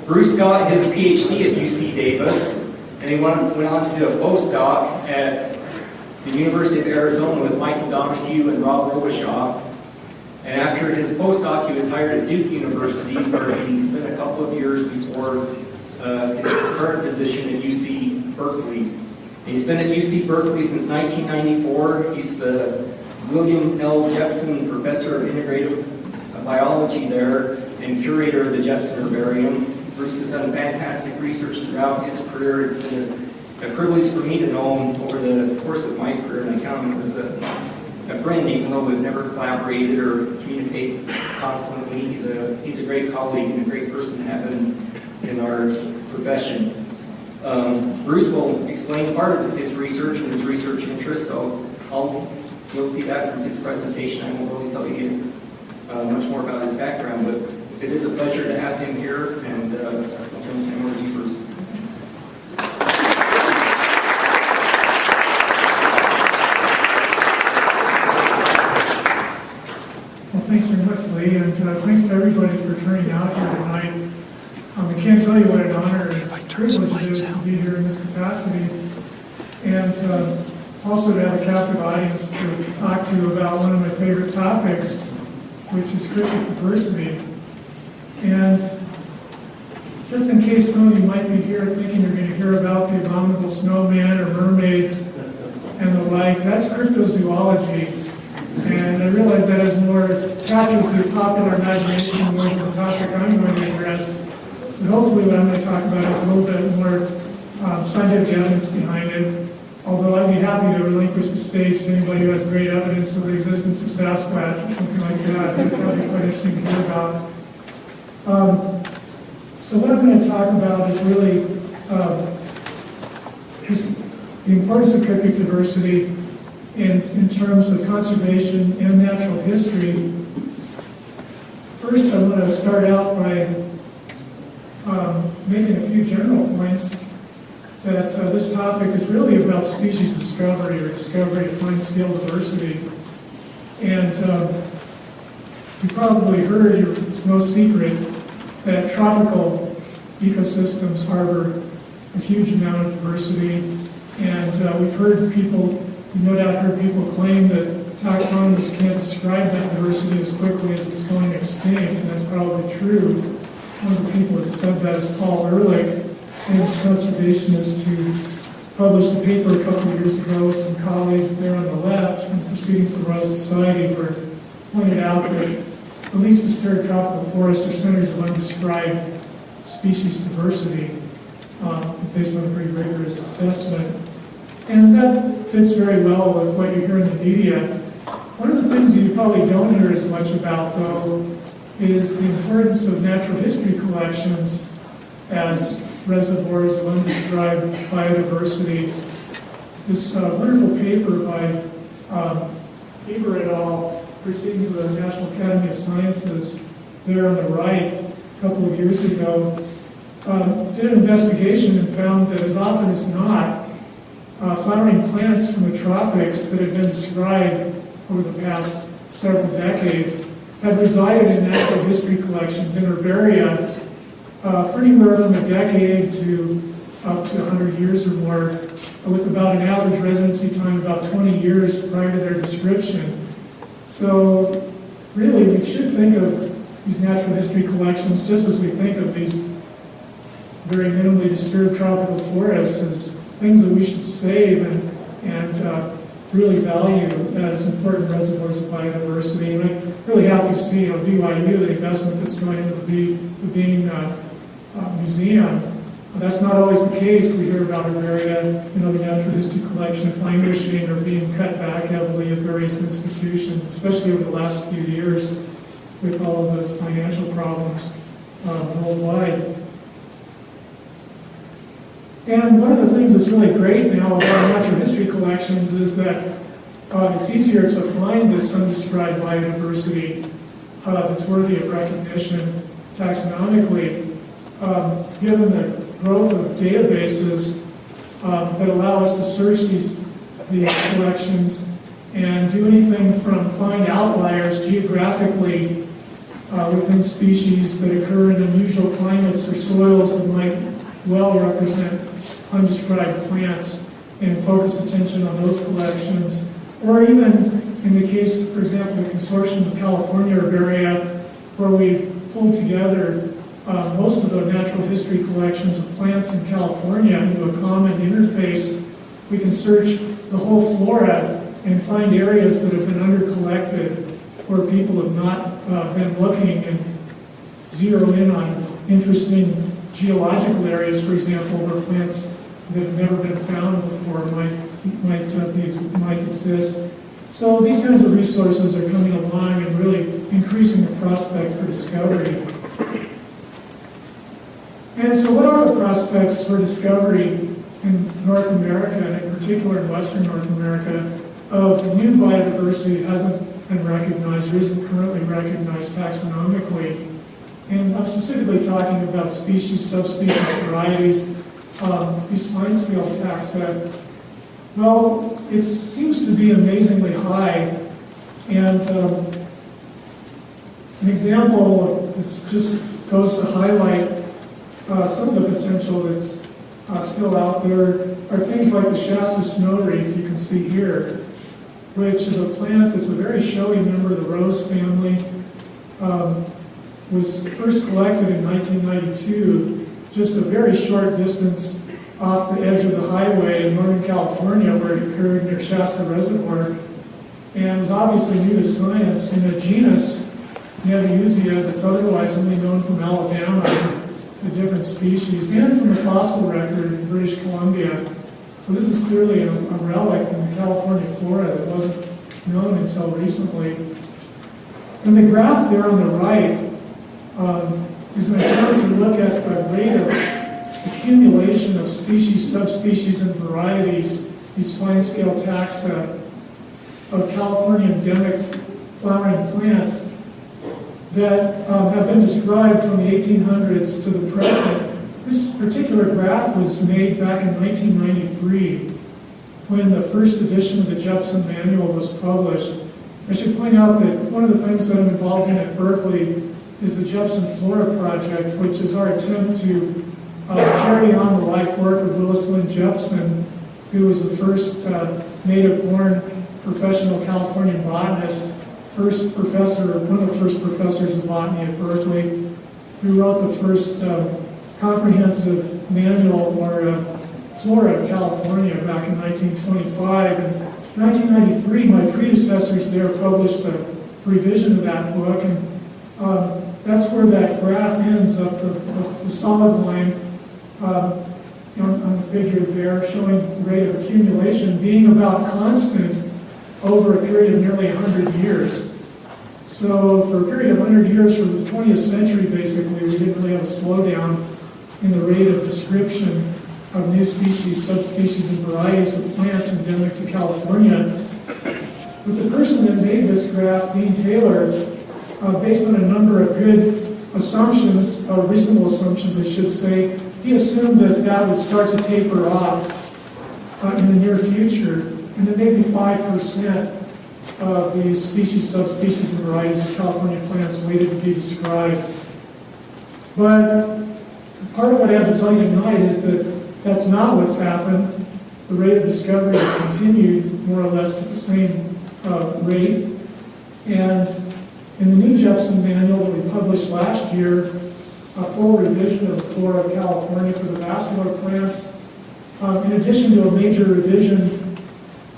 Bruce got his PhD at UC Davis, and he went on to do a postdoc at the University of Arizona with Michael Donahue and Rob Robichaud. And after his postdoc, he was hired at Duke University, where he spent a couple of years before his current position at UC Berkeley. And he's been at UC Berkeley since 1994. He's the William L. Jepson Professor of Integrative Biology there and curator of the Jepson Herbarium. Bruce has done fantastic research throughout his career. It's been a privilege for me to know him over the course of my career, and I count him as a friend, even though we've never collaborated or communicated constantly. He's a great colleague and a great person to have in our profession. Bruce will explain part of his research and his research interests, so you'll see that from his presentation. I won't really tell you much more about his background, but it is a pleasure to have him here, and I'll turn the time over to you, Bruce. Well, thanks very much, Lee, and thanks to everybody for turning out here tonight. I can't tell you what an honor and privilege it is to be here in this capacity, and also to have a captive audience to talk to you about one of my favorite topics, which is cryptic diversity. And just in case some of you might be here thinking you're going to hear about the abominable snowman or mermaids and the like, that's cryptozoology. And I realize that has more catches the popular imagination more than the topic I'm going to address. But hopefully what I'm going to talk about is a little bit more scientific evidence behind it. Although I'd be happy to relinquish the stage to anybody who has great evidence of the existence of Sasquatch or something like that. It's probably quite interesting to hear about. So what I'm going to talk about is really just the importance of cryptic diversity in terms of conservation and natural history. First, I want to start out by making a few general points that this topic is really about species discovery or discovery of fine-scale diversity. And you probably heard, it's no secret, that tropical ecosystems harbor a huge amount of diversity. And we've heard people, you no doubt heard people claim that taxonomists can't describe that diversity as quickly as it's going extinct, and that's probably true. One of the people that said that is Paul Ehrlich, famous conservationist, who published a paper a couple of years ago with some colleagues there on the left in Proceedings of the Royal Society, where pointed out that the least disturbed tropical forests are centers of undescribed species diversity based on a pretty rigorous assessment. And that fits very well with what you hear in the media. One of the things that you probably don't hear as much about, though, is the importance of natural history collections as reservoirs of undescribed biodiversity. This wonderful paper by Eber et al., Proceedings of the National Academy of Sciences, there on the right, a couple of years ago, did an investigation and found that as often as not, flowering plants from the tropics that have been described over the past several decades have resided in natural history collections in herbaria for anywhere from a decade to up to 100 years or more, with about an average residency time of about 20 years prior to their description. So really, we should think of these natural history collections just as we think of these very minimally disturbed tropical forests as things that we should save and really value as important reservoirs of biodiversity. And I'm really happy to see on BYU the investment that's going into the Bean Museum. That's not always the case. We hear about herbaria and other natural history collections languishing or being cut back heavily at various institutions, especially over the last few years with all of the financial problems worldwide. And one of the things that's really great now about natural history collections is that it's easier to find this undescribed biodiversity that's worthy of recognition taxonomically, given the growth of databases that allow us to search these collections and do anything from find outliers geographically within species that occur in unusual climates or soils that might well represent undescribed plants, and focus attention on those collections. Or even in the case, for example, the Consortium of California Herbaria, where we've pulled together most of the natural history collections of plants in California into a common interface. We can search the whole flora and find areas that have been under-collected where people have not been looking, and zero in on interesting geological areas, for example, where plants that have never been found before might exist. So these kinds of resources are coming along and really increasing the prospect for discovery. And so what are the prospects for discovery in North America, and in particular in Western North America, of new biodiversity that hasn't been recognized or isn't currently recognized taxonomically? And I'm specifically talking about species, subspecies, varieties, these fine-scale taxa. Well, it seems to be amazingly high, and an example that just goes to highlight some of the potential that's still out there are things like the Shasta snow wreath you can see here, which is a plant that's a very showy member of the rose family. Was first collected in 1992, just a very short distance off the edge of the highway in Northern California, where it occurred near Shasta Reservoir, and was obviously new to science in a genus, Neviusia, that's otherwise only known from Alabama, the different species, and from the fossil record in British Columbia. So this is clearly a relic in the California flora that wasn't known until recently. And the graph there on the right is an attempt to look at the rate of accumulation of species, subspecies, and varieties, these fine-scale taxa of California endemic flowering plants that have been described from the 1800s to the present. This particular graph was made back in 1993 when the first edition of the Jepson Manual was published. I should point out that one of the things that I'm involved in at Berkeley is the Jepson Flora Project, which is our attempt to carry on the life work of Willis Lynn Jepson, who was the first native-born professional Californian botanist, one of the first professors of botany at Berkeley, who wrote the first comprehensive manual or flora of California back in 1925. In 1993, my predecessors there published a revision of that book, and that's where that graph ends up, the solid line on the figure there, showing the rate of accumulation being about constant over a period of nearly 100 years. So for a period of 100 years, for the 20th century, basically, we didn't really have a slowdown in the rate of description of new species, subspecies, and varieties of plants endemic to California. But the person that made this graph, Dean Taylor, based on a number of good assumptions, reasonable assumptions, I should say, he assumed that that would start to taper off in the near future, and that maybe 5% of these species, subspecies, and varieties of California plants waited to be described. But part of what I have to tell you tonight is that that's not what's happened. The rate of discovery has continued more or less at the same rate. And in the new Jepson Manual that we published last year, a full revision of the flora of California for the vascular plants, in addition to a major revision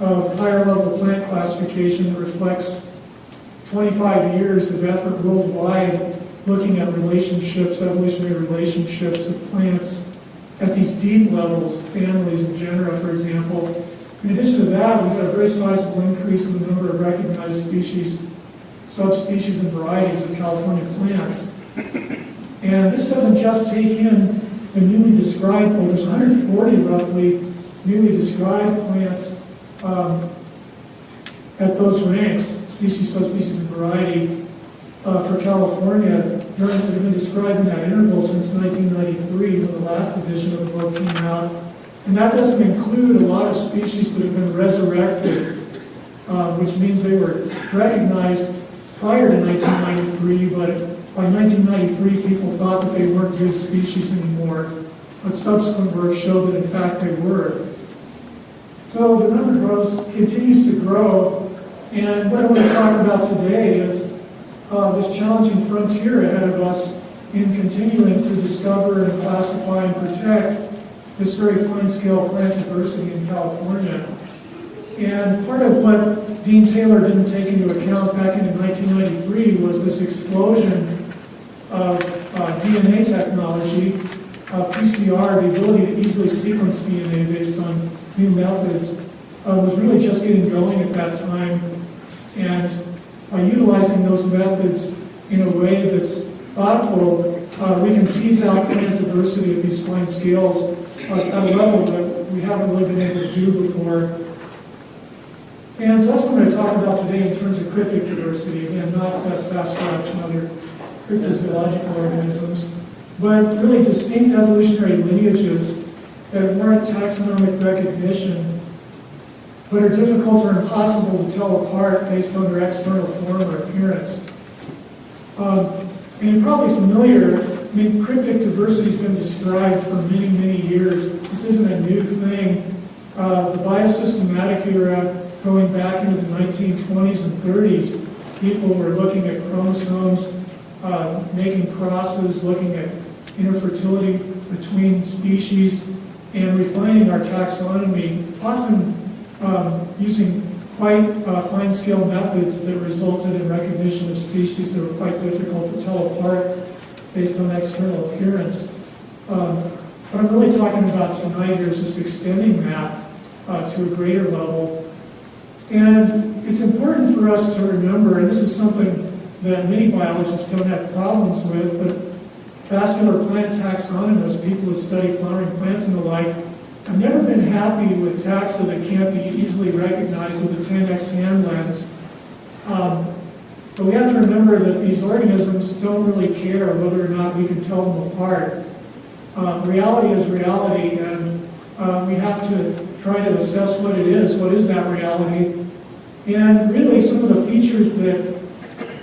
of higher level plant classification that reflects 25 years of effort worldwide looking at relationships, evolutionary relationships of plants at these deep levels, families and genera, for example. In addition to that, we've got a very sizable increase in the number of recognized species, subspecies, and varieties of California plants. And this doesn't just take in the newly described, well, there's 140 roughly newly described plants at those ranks, species, subspecies, and variety, for California, that have been described in that interval since 1993 when the last edition of the book came out. And that doesn't include a lot of species that have been resurrected, which means they were recognized prior to 1993, but by 1993, people thought that they weren't good species anymore, but subsequent work showed that in fact they were. So the number continues to grow, and what I want to talk about today is this challenging frontier ahead of us in continuing to discover and classify and protect this very fine-scale plant diversity in California. And part of what Dean Taylor didn't take into account back in 1993 was this explosion of DNA technology, PCR, the ability to easily sequence DNA based on new methods, was really just getting going at that time. And by utilizing those methods in a way that's thoughtful, we can tease out plant diversity at these fine scales at a level that we haven't really been able to do before. And so that's what I'm going to talk about today in terms of cryptic diversity. Again, not Sasquatch and other cryptozoological organisms, but really distinct evolutionary lineages that warrant taxonomic recognition, but are difficult or impossible to tell apart based on their external form or appearance. And you're probably familiar, I mean, cryptic diversity has been described for many, many years. This isn't a new thing. The biosystematic era, going back into the 1920s and 30s, people were looking at chromosomes, making crosses, looking at interfertility between species, and refining our taxonomy, often using quite fine-scale methods that resulted in recognition of species that were quite difficult to tell apart based on external appearance. What I'm really talking about tonight here is just extending that to a greater level. And it's important for us to remember, and this is something that many biologists don't have problems with, but vascular plant taxonomists, people who study flowering plants and the like, I've never been happy with taxa that can't be easily recognized with a 10x hand lens. But we have to remember that these organisms don't really care whether or not we can tell them apart. Reality is reality, and we have to try to assess what it is. What is that reality? And really, some of the features that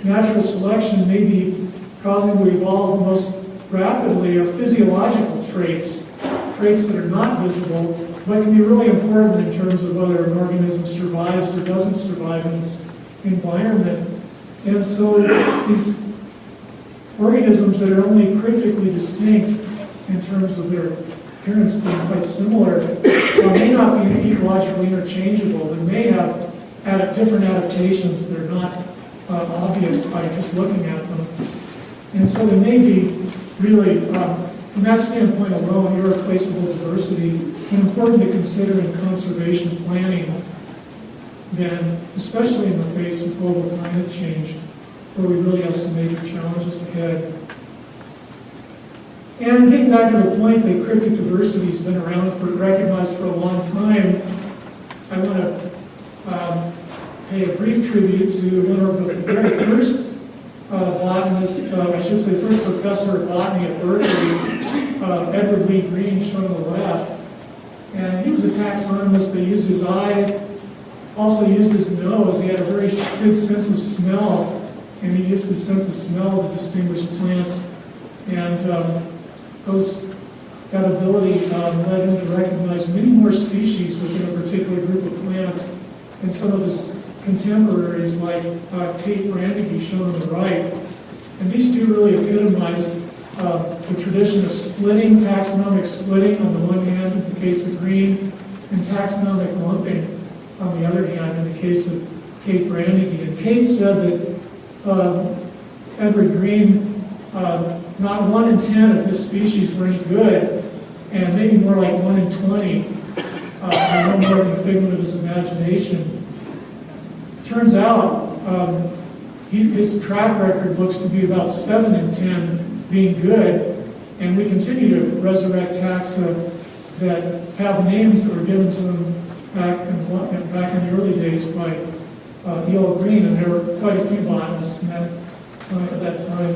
natural selection may be causing to evolve most rapidly are physiological traits that are not visible, but can be really important in terms of whether an organism survives or doesn't survive in its environment. And so these organisms that are only cryptically distinct in terms of their appearance being quite similar may not be ecologically interchangeable. They may have different adaptations that are not obvious by just looking at them. And so they may be really, from that standpoint alone, irreplaceable diversity, and important to consider in conservation planning, then, especially in the face of global climate change, where we really have some major challenges ahead. And getting back to the point that cryptic diversity has been recognized for a long time, I want to pay a brief tribute to one of the very first botanist, first professor of botany at Berkeley, Edward Lee Green, shown on the left. And he was a taxonomist that used his eye, also used his nose. He had a very good sense of smell, and he used his sense of smell to distinguish plants. And that ability led him to recognize many more species within a particular group of plants than some of his contemporaries like Kate Brandegee, shown on the right. And these two really epitomize the tradition of splitting, taxonomic splitting on the one hand in the case of Green, and taxonomic lumping on the other hand in the case of Kate Brandegee. And Kate said that Edward Green, not 1 in 10 of his species were any good, and maybe more like 1 in 20, no more than a figment of his imagination. Turns out, his track record looks to be about 7 in 10 being good, and we continue to resurrect taxa that have names that were given to them back in the early days by E.L. Green, and there were quite a few botanists at that time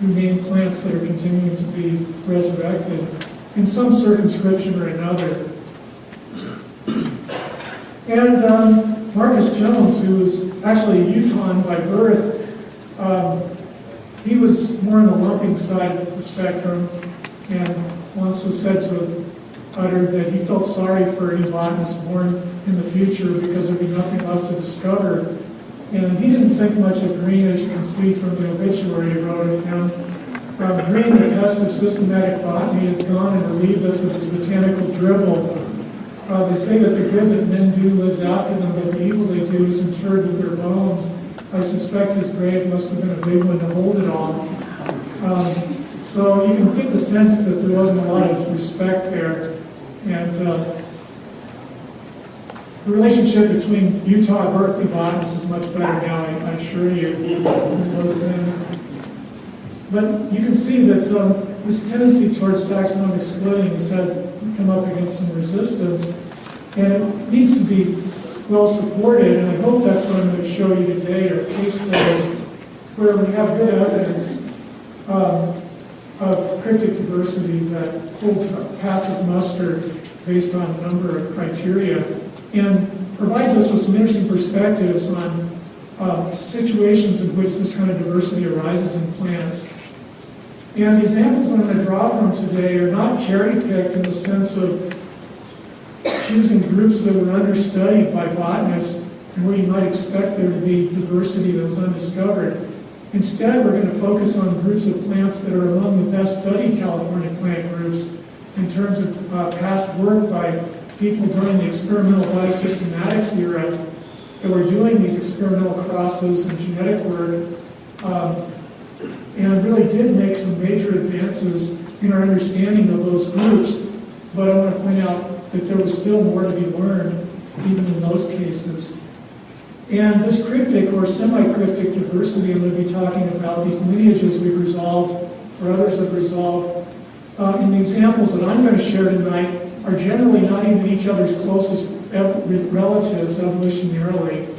who named plants that are continuing to be resurrected in some circumscription or another. And Marcus Jones, who was actually a Utahn by birth, he was more on the lumping side of the spectrum, and once was said to have uttered that he felt sorry for any botanists born in the future because there'd be nothing left to discover. And he didn't think much of Green, as you can see from the obituary he wrote of him. Green, the pest of systematic botany, is gone and relieved us of his botanical dribble. They say that the good that men do lives after them, but the evil they do is interred with their bones. I suspect his grave must have been a big one to hold it on. So you can get the sense that there wasn't a lot of respect there. And the relationship between Utah and Berkeley botanists is much better now, I assure you, than it was then. But you can see that this tendency towards taxonomic splitting has come up against some resistance, and it needs to be well supported, and I hope that's what I'm going to show you today, are case studies where we have good evidence of cryptic diversity that passes muster based on a number of criteria, and provides us with some interesting perspectives on situations in which this kind of diversity arises in plants. And the examples I'm going to draw from today are not cherry-picked in the sense of choosing groups that were understudied by botanists and where you might expect there to be diversity that was undiscovered. Instead, we're going to focus on groups of plants that are among the best studied California plant groups in terms of past work by people during the experimental biosystematics era that were doing these experimental crosses and genetic work, and really did make some major advances in our understanding of those groups. But I want to point out that there was still more to be learned, even in those cases. And this cryptic or semi-cryptic diversity I'm going to be talking about, these lineages we've resolved, or others have resolved, in the examples that I'm going to share tonight, are generally not even each other's closest relatives evolutionarily.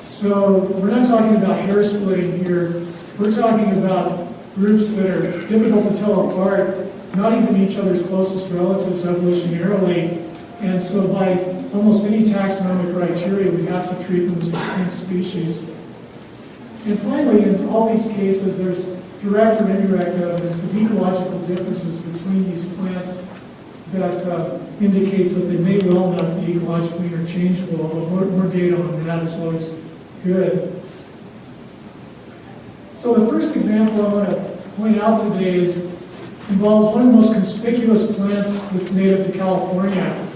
So we're not talking about hair splitting here. We're talking about groups that are difficult to tell apart, not even each other's closest relatives evolutionarily. And so by almost any taxonomic criteria, we have to treat them as distinct species. And finally, in all these cases, there's direct or indirect evidence of ecological differences between these plants that indicates that they may well not be ecologically interchangeable, although more data on that is always good. So the first example I want to point out today involves one of the most conspicuous plants that's native to California,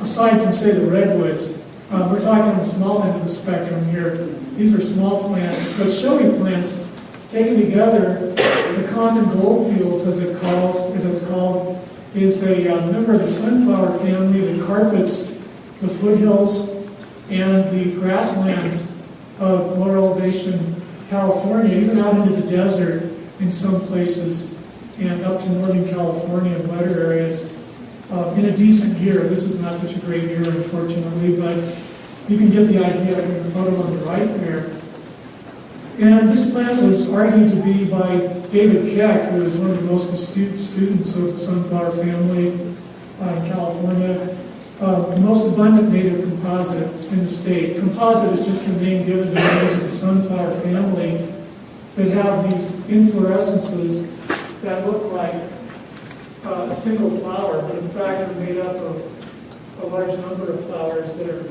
aside from, say, the redwoods. We're talking on the small end of the spectrum here. These are small plants, but showy plants taken together. The common goldfields, as it's called, is a member of the sunflower family that carpets the foothills and the grasslands of lower elevation California, even out into the desert in some places, and up to Northern California and wetter areas. In a decent year. This is not such a great year, unfortunately, but you can get the idea in the photo on the right there. And this plant was argued to be by David Keck, who is one of the most astute students of the sunflower family in California, the most abundant native composite in the state. Composite is just the name given to members of the sunflower family that have these inflorescences that look like a single flower, but in fact are made up of a large number of flowers that are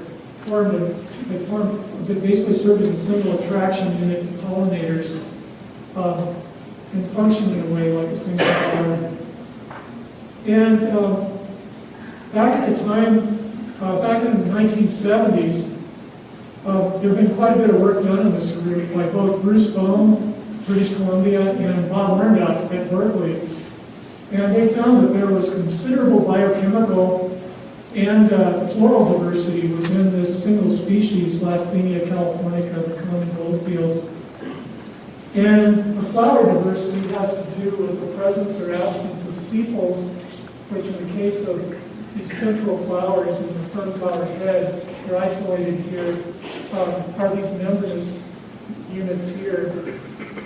that basically serve as a single attraction unit for pollinators and function in a way like a single flower. And back at the time, back in the 1970s, there had been quite a bit of work done in this area by both Bruce Baldwin, British Columbia, and Bob Lernout at Berkeley. And they found that there was considerable biochemical and floral diversity within this single species, Lasthenia californica, the common goldfields. And the flower diversity has to do with the presence or absence of sepals, which in the case of these central flowers in the sunflower head, they're isolated here, are these membranous units here.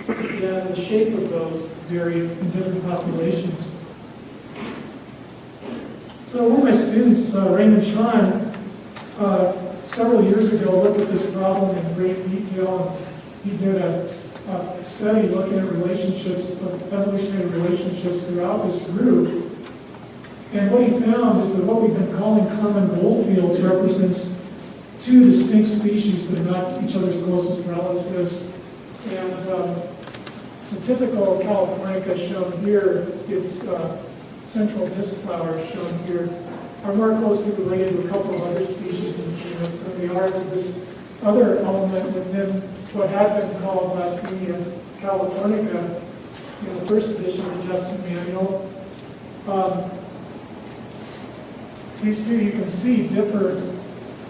And the shape of those vary in different populations. So one of my students, Raymond Chan, several years ago looked at this problem in great detail. He did a study looking at relationships, evolutionary relationships throughout this group. And what he found is that what we've been calling common goldfields represents two distinct species that are not each other's closest relatives. And the typical Californica shown here, its central disc flowers shown here, are more closely related to a couple of other species in the genus than they are to this other element within what had been called Lastenia californica in the first edition of the Jepson Manual. These two you can see differ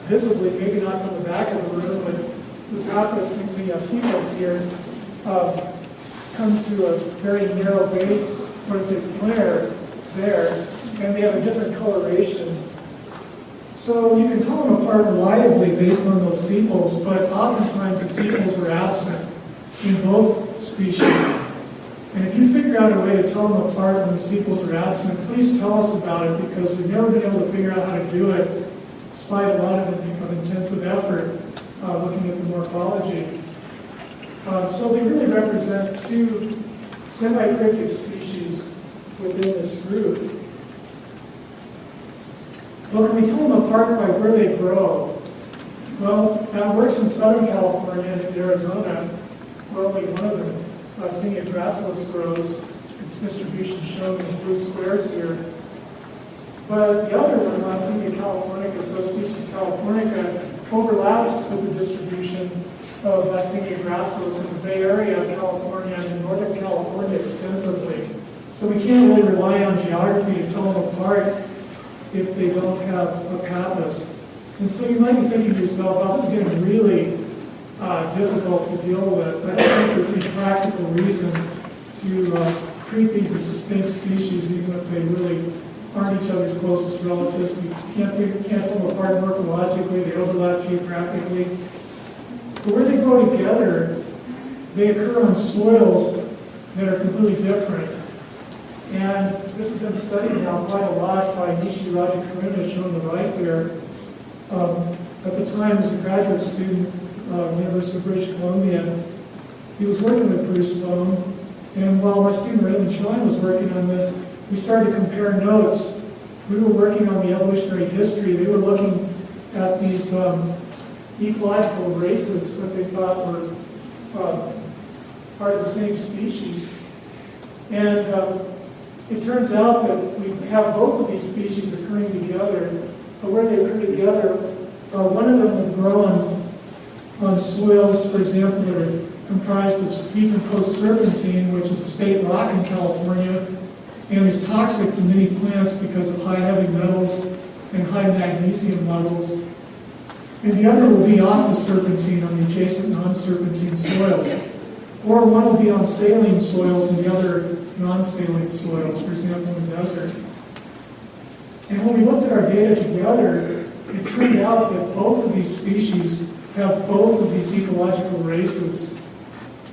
visibly, maybe not from the back of the room, but the pappus and the sepals here come to a very narrow base where they flare there, and they have a different coloration. So you can tell them apart reliably based on those sepals, but oftentimes the sepals are absent in both species. And if you figure out a way to tell them apart when the sepals are absent, please tell us about it, because we've never been able to figure out how to do it, despite a lot of intensive effort looking at the morphology. So they really represent two semi-cryptic species within this group. Well, can we tell them apart by where they grow? Well, that works in Southern California and in Arizona, where only one of them, Lastenia gracilis, grows. Its distribution shown in the blue squares here. But the other one, Lastenia californica, subspecies californica, overlaps with the distribution of Lastenia gracilis in the Bay Area of California and in Northern California extensively. So we can't really rely on geography to tell them apart if they don't have a pappus. And so you might be thinking to yourself, oh, this is getting really difficult to deal with. I don't think there's any practical reason to treat these as distinct species, even if they really aren't each other's closest relatives. We can't tell them apart morphologically, they overlap geographically. But where they grow together, they occur on soils that are completely different. And this has been studied now quite a lot by Nishi Rajakaruna, shown on the right there. At the time, as a graduate student at the University of British Columbia, he was working with Bruce Baldwin. And while my student Raymond Schlein was working on this, we started to compare notes. We were working on the evolutionary history. They were looking at these ecological races that they thought were part of the same species. And it turns out that we have both of these species occurring together, but where they occur together, one of them will grow on soils, for example, that are comprised of steep and coast serpentine, which is a state rock in California, and is toxic to many plants because of high heavy metals and high magnesium levels. And the other will be off the serpentine on the adjacent non-serpentine soils. Or one will be on saline soils and the other non-saline soils, for example, in the desert. And when we looked at our data together, it turned out that both of these species have both of these ecological races.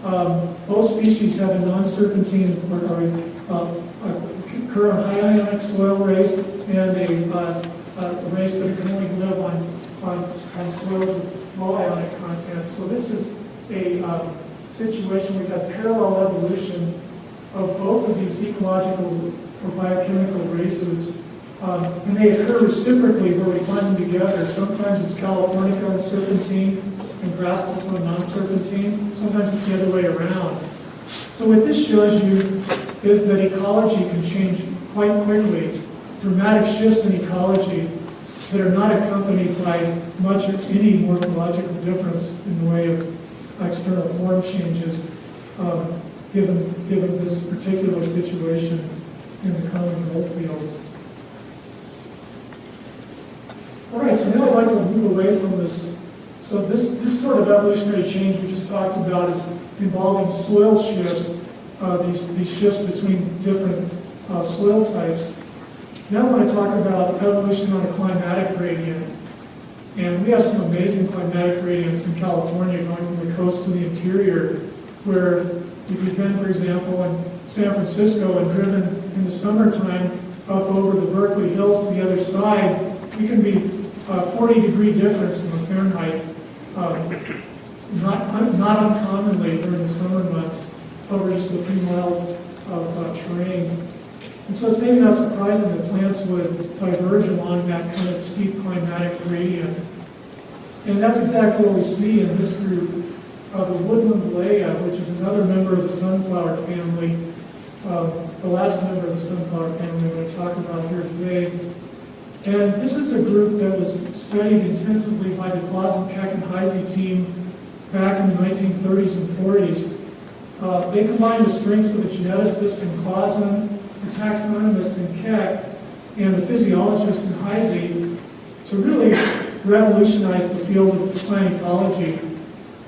Both species have a non-serpentine or occur on high ionic soil race and a race that can only live on soils with low ionic content. So this is a situation we've had parallel evolution of both of these ecological or biochemical races. And they occur reciprocally where we find them together. Sometimes it's Californica on serpentine and gracilis on non-serpentine. Sometimes it's the other way around. So what this shows you is that ecology can change quite quickly. Dramatic shifts in ecology that are not accompanied by much of any morphological difference in the way of external form changes, given this particular situation in the common goldfields. All right, so now I'd like to move away from this. So this sort of evolutionary change we just talked about is involving soil shifts, these shifts between different soil types. Now I want to talk about evolution on a climatic gradient. And we have some amazing climatic gradients in California going from the coast to the interior, where if you've been, for example, in San Francisco and driven in the summertime up over the Berkeley Hills to the other side, we can be 40-degree difference in the Fahrenheit not uncommonly during the summer months, over just a few miles of terrain. And so it's maybe not surprising that plants would diverge along that kind of steep climatic gradient. And that's exactly what we see in this group, the woodland Leia, which is another member of the sunflower family, the last member of the sunflower family I'm going to talk about here today. And this is a group that was studied intensively by the Clausen-Keck-and-Heisey team back in the 1930s and 40s. They combined the strengths of the geneticist in Clausen, the taxonomist in Keck, and the physiologist in Heisey to really revolutionize the field of plant ecology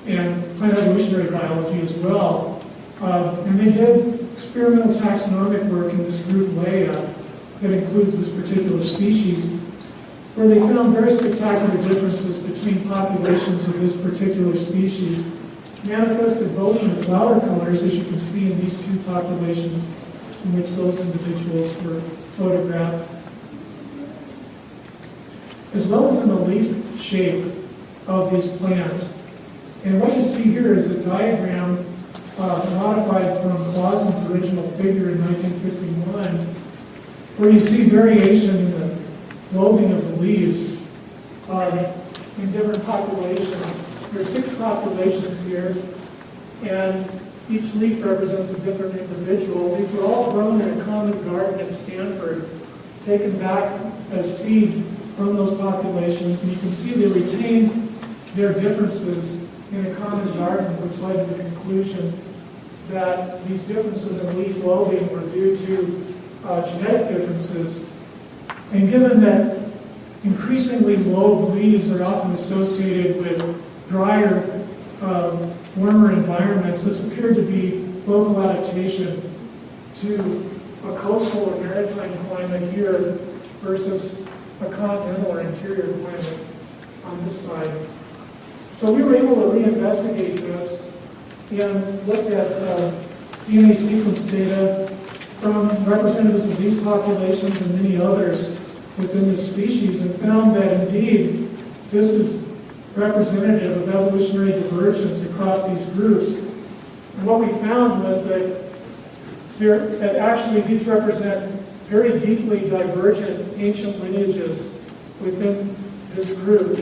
and plant evolutionary biology as well. And they did experimental taxonomic work in this group Leia that includes this particular species, where they found very spectacular differences between populations of this particular species, manifested both in the flower colors, as you can see in these two populations in which those individuals were photographed, as well as in the leaf shape of these plants. And what you see here is a diagram modified from Clausen's original figure in 1951, where you see variation in the lobing of the leaves in different populations. There are 6 populations here, and each leaf represents a different individual. These were all grown in a common garden at Stanford, taken back as seed from those populations, and you can see they retained their differences in a common garden, which led to the conclusion that these differences in leaf lobing were due to genetic differences. And given that increasingly lobed leaves are often associated with drier, warmer environments, this appeared to be local adaptation to a coastal or maritime climate here versus a continental or interior climate on this side. So we were able to reinvestigate this and looked at DNA sequence data from representatives of these populations and many others within this species, and found that indeed this is representative of evolutionary divergence across these groups. And what we found was that actually these represent very deeply divergent ancient lineages within this group.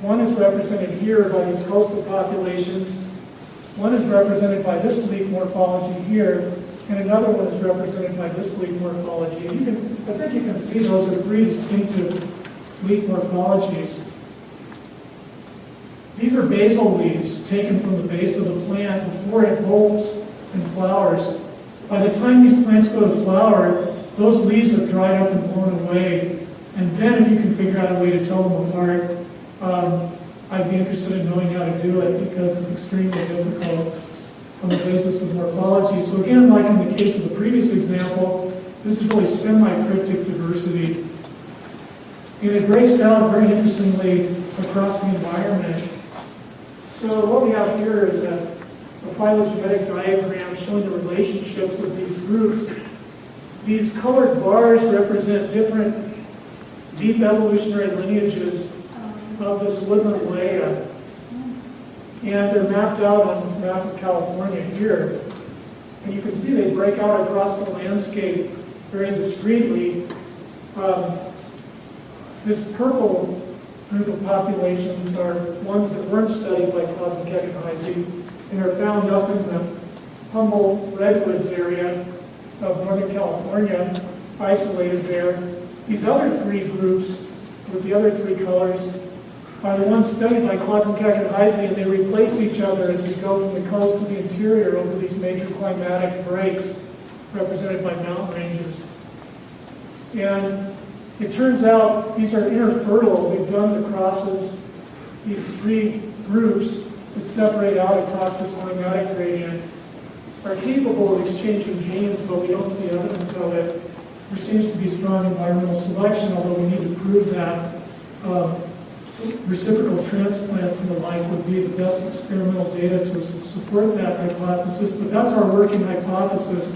One is represented here by these coastal populations, one is represented by this leaf morphology here, and another one is represented by this leaf morphology. And I think you can see those are 3 distinctive leaf morphologies. These are basal leaves taken from the base of the plant before it bolts and flowers. By the time these plants go to flower, those leaves have dried up and blown away. And then if you can figure out a way to tell them apart, I'd be interested in knowing how to do it, because it's extremely difficult on the basis of morphology. So again, like in the case of the previous example, this is really semi-cryptic diversity. And it breaks out very interestingly across the environment. So what we have here is a phylogenetic diagram showing the relationships of these groups. These colored bars represent different deep evolutionary lineages of this woodland Leia. And they're mapped out on this map of California here. And you can see they break out across the landscape very discreetly. This purple group of populations are ones that weren't studied by Clausen-Keck-and-Heisey and are found up in the Humboldt Redwoods area of Northern California, isolated there. These other 3 groups with the other 3 colors are the ones studied by Clausen-Keck-and-Heisey, and they replace each other as we go from the coast to the interior over these major climatic breaks represented by mountain ranges. And it turns out these are interfertile. We've done the crosses. These 3 groups that separate out across this climatic gradient are capable of exchanging genes, but we don't see evidence of it. There seems to be strong environmental selection, although we need to prove that. Reciprocal transplants and the like would be the best experimental data to support that hypothesis, but that's our working hypothesis.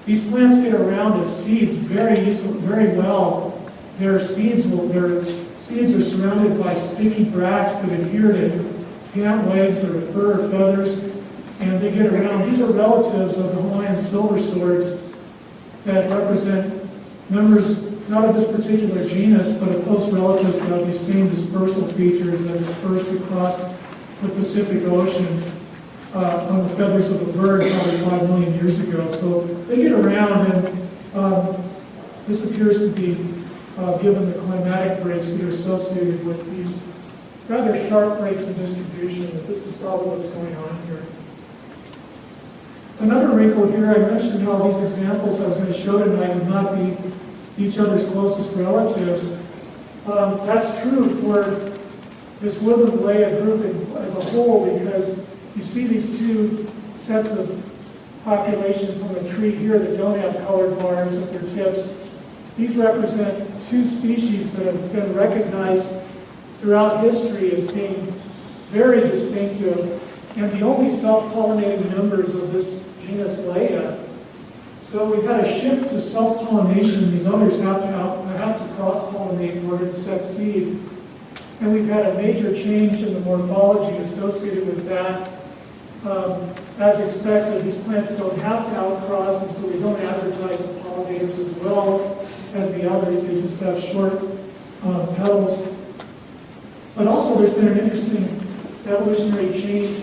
These plants get around as seeds very easily, very well. Their seeds are surrounded by sticky bracts that adhere to pant legs or fur or feathers, and they get around. These are relatives of the Hawaiian silver swords that represent members not of this particular genus, but of close relatives that have these same dispersal features that dispersed across the Pacific Ocean on the feathers of a bird probably 5 million years ago. So they get around, and this appears to be given the climatic breaks that are associated with these rather sharp breaks in distribution, that this is probably what's going on here. Another wrinkle here, I mentioned how these examples I was going to show tonight would not be each other's closest relatives. That's true for this woodland layer group as a whole, because you see these two sets of populations on the tree here that don't have colored bars at their tips. These represent two species that have been recognized throughout history as being very distinctive and the only self-pollinating members of this genus Leia. So we've had a shift to self-pollination. These others have to cross-pollinate in order to set seed. And we've had a major change in the morphology associated with that. As expected, these plants don't have to outcross, and so we don't advertise the pollinators as well as the others. They just have short petals. But also there's been an interesting evolutionary change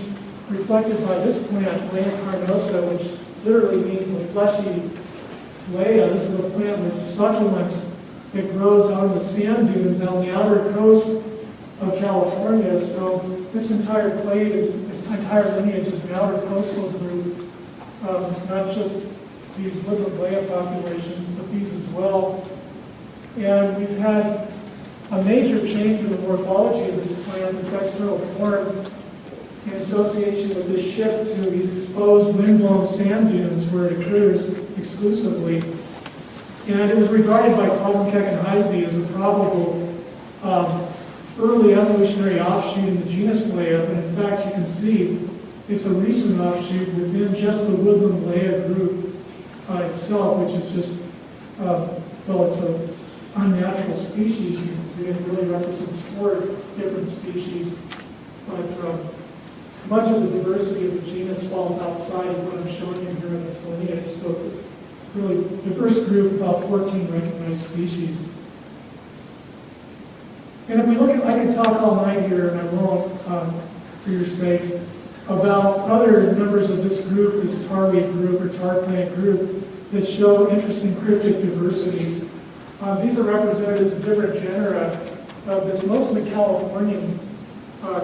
reflected by this plant, Leia carnosa, which literally means the fleshy Leia. This is a plant with succulents that grows out of the sand dunes on the outer coast of California. So this entire clade this entire lineage is an outer coastal group, not just these woodland Leia populations, but these as well. And we've had a major change in the morphology of this plant, its external form, in association with this shift to these exposed windblown sand dunes where it occurs exclusively. And it was regarded by Kazantek and Heisey as a probable early evolutionary offshoot in the genus Leia, but in fact you can see it's a recent offshoot within just the woodland Leia group itself, which is just, it's an unnatural species. You can see it really represents 4 different species, but much of the diversity of the genus falls outside of what I'm showing you here in this lineage. So it's a really diverse group, about 14 recognized species. And if we look at, I could talk all night here, and I won't, for your sake, about other members of this group, this tarweed group or tar plant group, that show interesting cryptic diversity. These are representatives of different genera of this mostly Californian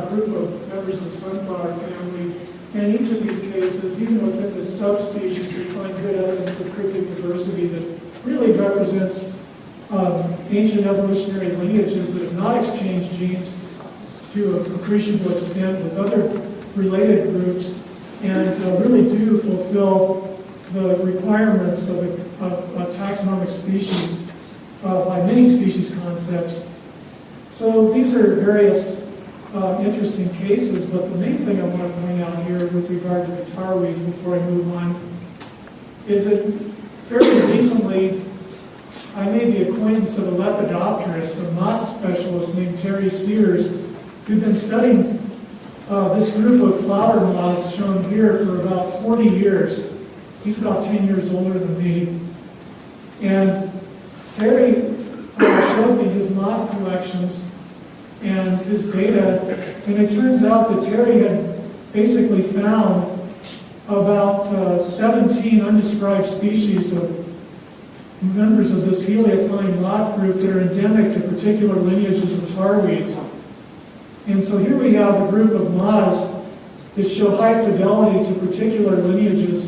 group of members of the sunflower family. And in each of these cases, even within this subspecies, we find good evidence of cryptic diversity that really represents ancient evolutionary lineages that have not exchanged genes to an appreciable extent with other related groups, and really do fulfill the requirements of a taxonomic species by many species concepts. So these are various interesting cases, but the main thing I want to point out here with regard to the tarweeds before I move on is that fairly recently I made the acquaintance of a lepidopterist, a moss specialist named Terry Sears, who'd been studying this group of flower moths shown here for about 40 years. He's about 10 years older than me. And Terry showed me his moth collections and his data, and it turns out that Terry had basically found about 17 undescribed species of members of this heliophyne moth group that are endemic to particular lineages of tarweeds. And so here we have a group of moths that show high fidelity to particular lineages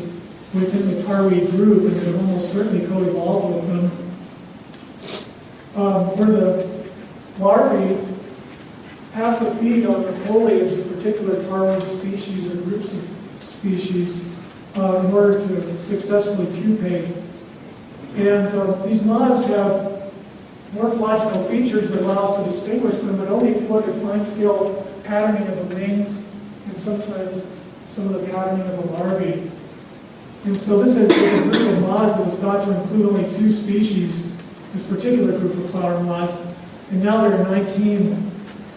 within the tarweed group, and have almost certainly co-evolved with them. Where the larvae have to feed on the foliage of particular tarweed species or groups of species in order to successfully pupate. And these moths have morphological features that allow us to distinguish them, but only if you look at fine-scale patterning of the wings and sometimes some of the patterning of the larvae. And so this is a group of moths that was thought to include only 2 species, this particular group of flower moths, and now there are 19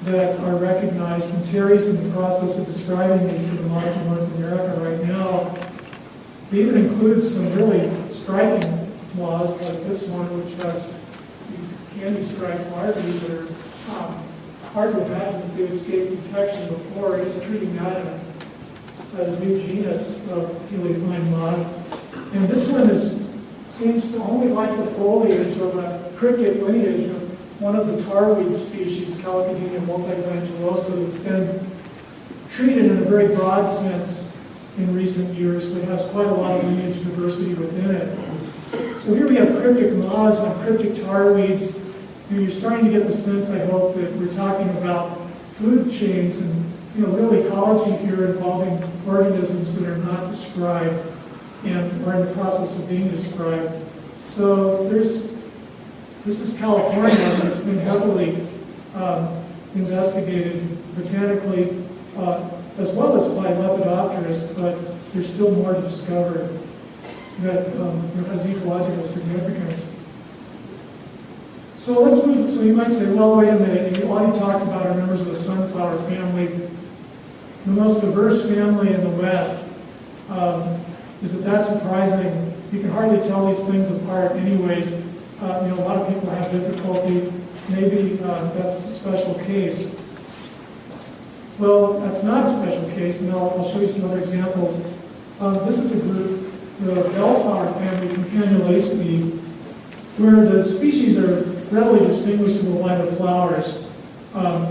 that are recognized, and Terry's in the process of describing these for the moths in North America right now. They even include some really striking moths, like this one, which has these candy-striped larvae that are hard to imagine if they escaped infection before. Just treating that as a new genus of heliophyne moth. And this one seems to only like the foliage of a cryptic lineage of one of the tarweed species, Calcademia multiglandulosa, that's been treated in a very broad sense in recent years, but has quite a lot of lineage diversity within it. So here we have cryptic moths and cryptic tarweeds. And you're starting to get the sense, I hope, that we're talking about food chains and real ecology here involving organisms that are not described and are in the process of being described. So this is California, and it's been heavily investigated botanically as well as by lepidopterists, but there's still more to discover that has ecological significance. So let's move. So you might say, well, wait a minute. All you talk about are members of the sunflower family. The most diverse family in the West. Is that surprising? You can hardly tell these things apart anyways. A lot of people have difficulty. Maybe that's a special case. Well, that's not a special case, and I'll show you some other examples. This is a group, the bellflower family, Campanulaceae, where the species are readily distinguishable by the flowers.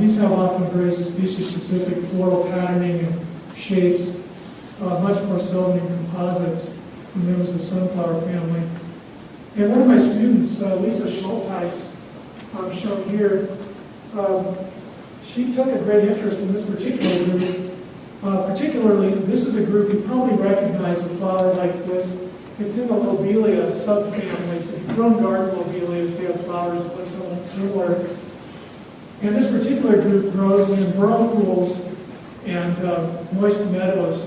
These have often very species-specific floral patterning and shapes, much more so than composites than members of the sunflower family. And one of my students, Lisa Schulteis, shown here, she took a great interest in this particular group. Particularly, this is a group you probably recognize a flower like this. It's in the lobelia subfamily. So if you've grown garden lobelias, they have flowers that look somewhat similar. And this particular group grows in vernal pools and moist meadows.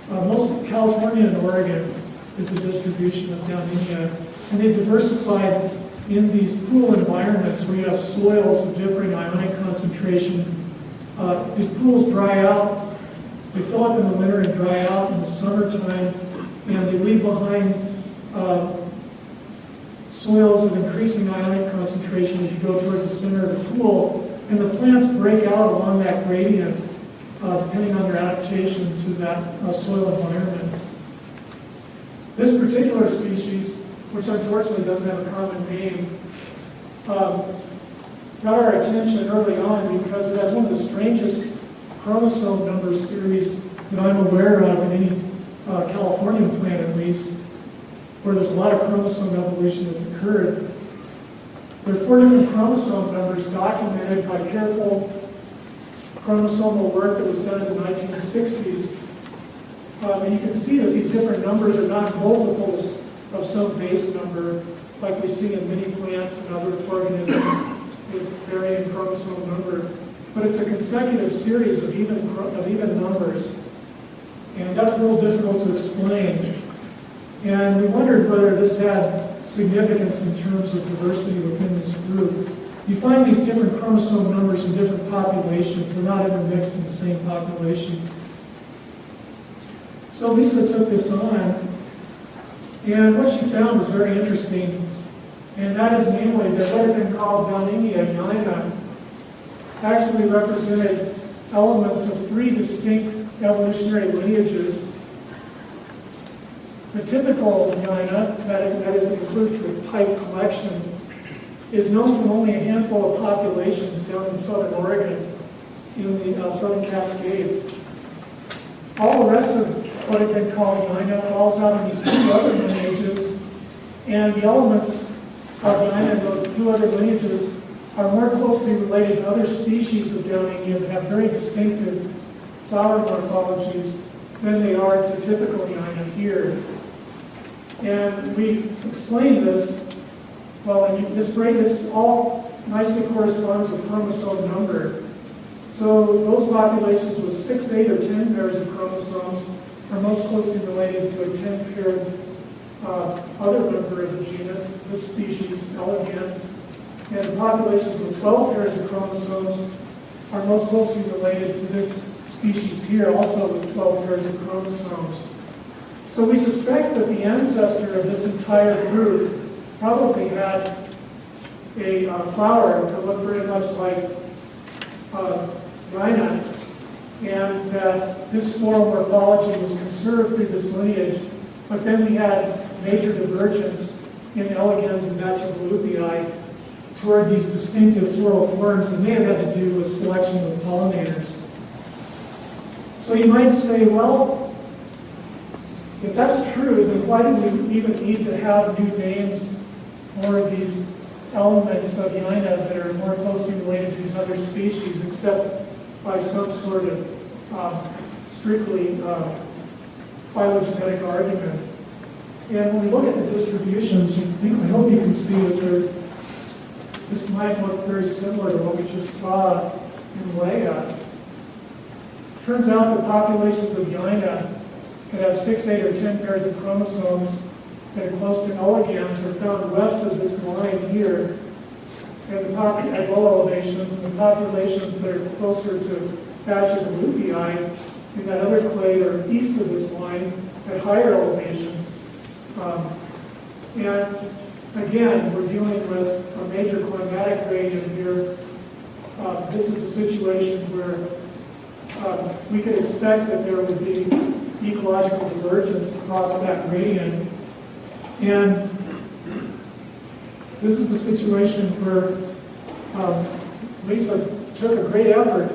Most of California and Oregon is the distribution of Downenia. And they've diversified in these pool environments where you have soils of differing ionic concentration. These pools dry out. They fill up in the winter and dry out in the summertime. And they leave behind soils of increasing ionic concentration as you go towards the center of the pool. And the plants break out along that gradient depending on their adaptation to that soil environment. This particular species, which unfortunately doesn't have a common name, got our attention early on because it has one of the strangest chromosome number series that I'm aware of in any Californian plant at least, where there's a lot of chromosome evolution that's occurred. There are 4 different chromosome numbers documented by careful chromosomal work that was done in the 1960s. And you can see that these different numbers are not multiples of some base number like we see in many plants and other organisms with varying chromosome number. But it's a consecutive series of even numbers. And that's a little difficult to explain. And we wondered whether this had significance in terms of diversity within this group. You find these different chromosome numbers in different populations. They're not ever mixed in the same population. So Lisa took this on, and what she found was very interesting. And that is namely that what had been called Downenia gnina actually represented elements of 3 distinct evolutionary lineages. The typical gnina, that is, includes the type collection, is known from only a handful of populations down in southern Oregon, in the southern Cascades. All the rest of what had been called gnina falls out in these 2 other lineages, and the elements of gnina in those 2 other lineages are more closely related to other species of Downenia that have very distinctive flower morphologies than they are to typical gnina here. And we explained this, this all nicely corresponds to chromosome number. So those populations with 6, 8, or 10 pairs of chromosomes are most closely related to a 10-paired other member of the genus, this species, elegans. And populations with 12 pairs of chromosomes are most closely related to this species here, also with 12 pairs of chromosomes. So we suspect that the ancestor of this entire group probably had a flower that looked very much like Rhina, and that this floral morphology was conserved through this lineage, but then we had major divergence in elegans and Bacillolupii toward these distinctive floral forms that may have had to do with selection of pollinators. So you might say, well, if that's true, then why do we even need to have new names for these elements of Yaina that are more closely related to these other species, except by some sort of strictly phylogenetic argument? And when we look at the distributions, I hope you can see that this might look very similar to what we just saw in Leia. Turns out the populations of Yaina that have 6, 8, or 10 pairs of chromosomes that are close to elegans are found west of this line here, and at low elevations, and the populations that are closer to Bacillolupii in that other clade are east of this line at higher elevations. And again, we're dealing with a major climatic gradient here. This is a situation where we could expect that there would be ecological divergence across that gradient. And this is a situation where Lisa took a great effort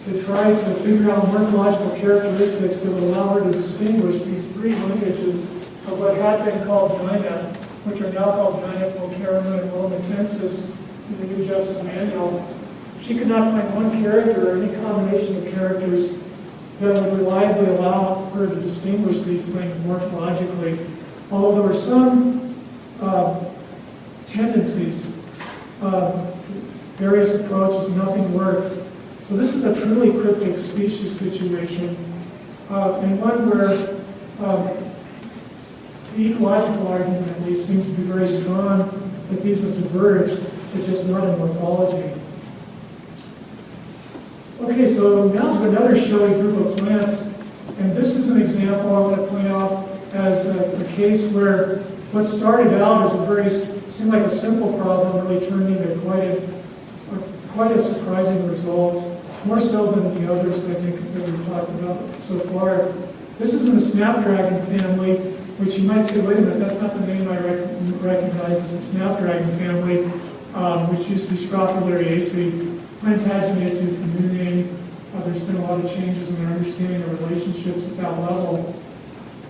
to try to figure out morphological characteristics that would allow her to distinguish these three lineages of what had been called Yaina, which are now called Yaina Fulcarima and Willimentensis in the New Jefferson Manual. She could not find one character or any combination of characters that would reliably allow her to distinguish these things morphologically, although there were some tendencies, various approaches, nothing worked. So this is a truly cryptic species situation, and one where the ecological argument at least seems to be very strong that these have diverged to just not in morphology. Okay, so now to another showy group of plants, and this is an example I want to point out as a case where what started out as seemed like a simple problem really turned into quite a surprising result, more so than the others I think that we've talked about so far. This is in the snapdragon family, which you might say, wait a minute, that's not the name I recognize as the snapdragon family, which used to be Scrophulariaceae. Plantagenaceae is the new name. There's been a lot of changes in our understanding of relationships at that level.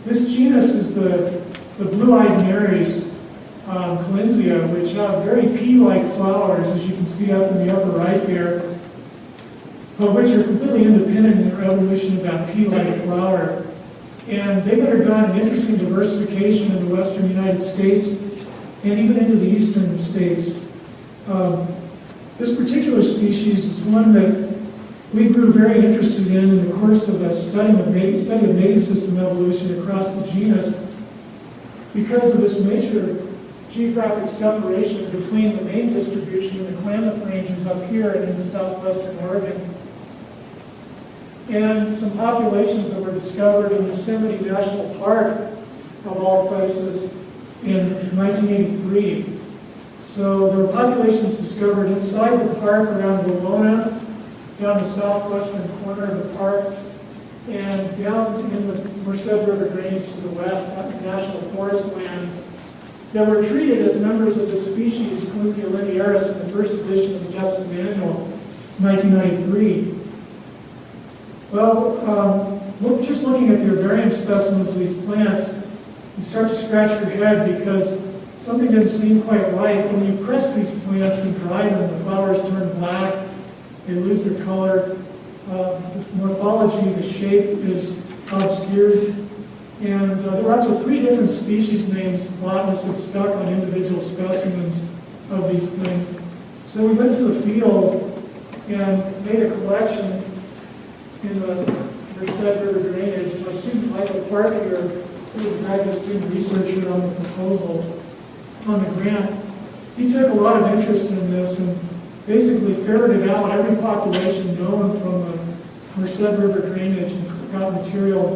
This genus is the blue-eyed Marys, Collinsia, which have very pea-like flowers, as you can see up in the upper right here, but which are completely independent in their evolution of that pea-like flower. And they've undergone an interesting diversification in the western United States and even into the eastern states. This particular species is one that we grew very interested in the course of a study of mating system evolution across the genus because of this major geographic separation between the main distribution and the Klamath ranges up here and in the southwestern Oregon. And some populations that were discovered in Yosemite National Park, of all places, in 1983. So there were populations discovered inside the park around Wawona, down the southwestern corner of the park, and down in the Merced River drainage to the west, out in national forest land, that were treated as members of the species Collinsia linearis in the first edition of the Jefferson Manual, 1993. Well, just looking at the herbarium specimens of these plants, you start to scratch your head because something didn't seem quite right. When you press these plants and dry them, the flowers turn black, they lose their color. The morphology, the shape is obscured. And there were up to 3 different species names botanists had stuck on individual specimens of these things. So we went to the field and made a collection in the Merced River drainage. My student Michael Park here, who was a graduate student researcher on the proposal, on the grant, he took a lot of interest in this, and basically ferreted out every population known from the Merced River drainage and got material,